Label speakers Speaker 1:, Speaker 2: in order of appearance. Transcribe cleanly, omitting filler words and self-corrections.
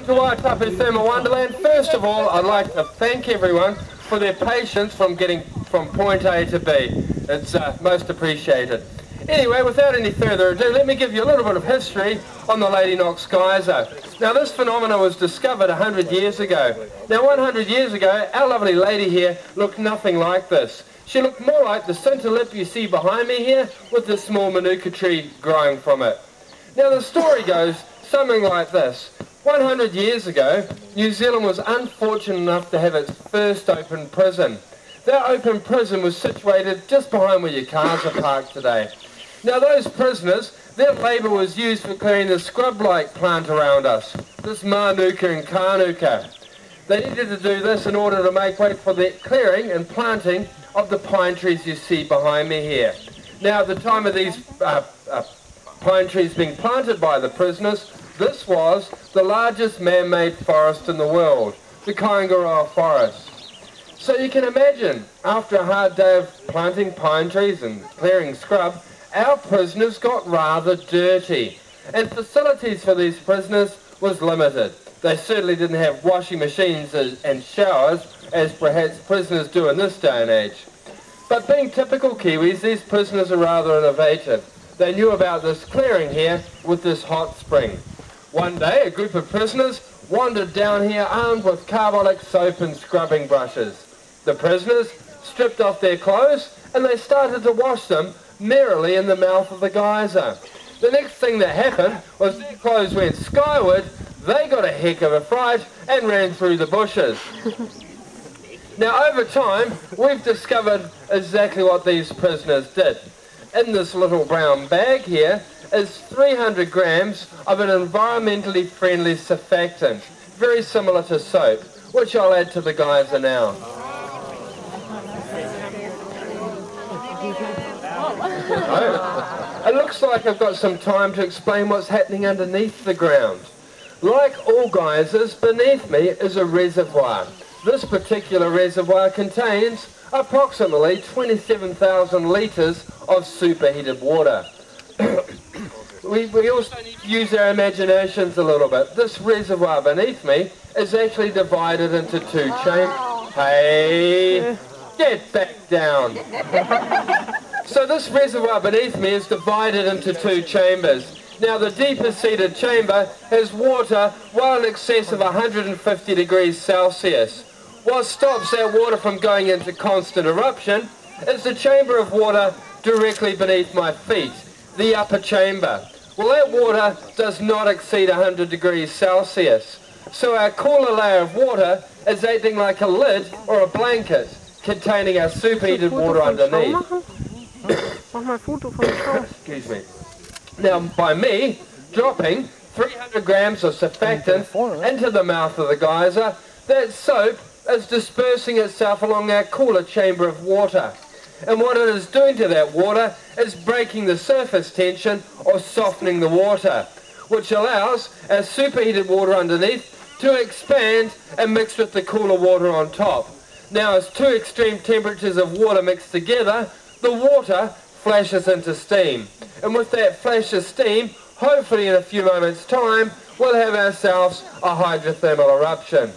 Speaker 1: Welcome to Waitapu Thermal Wonderland. First of all, I'd like to thank everyone for their patience from getting from point A to B. It's most appreciated. Anyway, without any further ado, let me give you a little bit of history on the Lady Knox Geyser. Now, this phenomenon was discovered 100 years ago. Now, 100 years ago, our lovely lady here looked nothing like this. She looked more like the centre-lip you see behind me here, with the small manuka tree growing from it. Now, the story goes something like this. 100 years ago, New Zealand was unfortunate enough to have its first open prison. That open prison was situated just behind where your cars are parked today. Now, those prisoners, their labour was used for clearing the scrub-like plant around us, this manuka and kanuka. They needed to do this in order to make way for the clearing and planting of the pine trees you see behind me here. Now, at the time of these pine trees being planted by the prisoners, this was the largest man-made forest in the world, the Kaingaroa Forest. So you can imagine, after a hard day of planting pine trees and clearing scrub, our prisoners got rather dirty, and facilities for these prisoners was limited. They certainly didn't have washing machines and showers, as perhaps prisoners do in this day and age. But being typical Kiwis, these prisoners are rather innovative. They knew about this clearing here with this hot spring. One day, a group of prisoners wandered down here armed with carbolic soap and scrubbing brushes. The prisoners stripped off their clothes and they started to wash them merrily in the mouth of the geyser. The next thing that happened was their clothes went skyward, they got a heck of a fright and ran through the bushes. Now, over time, we've discovered exactly what these prisoners did. In this little brown bag here is 300 grams of an environmentally friendly surfactant, very similar to soap, which I'll add to the geyser now. It looks like I've got some time to explain what's happening underneath the ground. Like all geysers, beneath me is a reservoir. This particular reservoir contains approximately 27,000 litres of superheated water. we also need to use our imaginations a little bit. This reservoir beneath me is actually divided into two chambers. Hey, get back down. So this reservoir beneath me is divided into two chambers. Now, the deepest seated chamber has water well in excess of 150 degrees Celsius. What stops that water from going into constant eruption is the chamber of water directly beneath my feet, the upper chamber. Well, that water does not exceed 100 degrees Celsius. So our cooler layer of water is acting like a lid or a blanket containing our superheated water underneath. Excuse me. Now, by me dropping 300 grams of surfactant into the mouth of the geyser, that soap is dispersing itself along our cooler chamber of water. And what it is doing to that water is breaking the surface tension or softening the water, which allows our superheated water underneath to expand and mix with the cooler water on top. Now, as two extreme temperatures of water mix together, the water flashes into steam. And with that flash of steam, hopefully in a few moments' time, we'll have ourselves a hydrothermal eruption.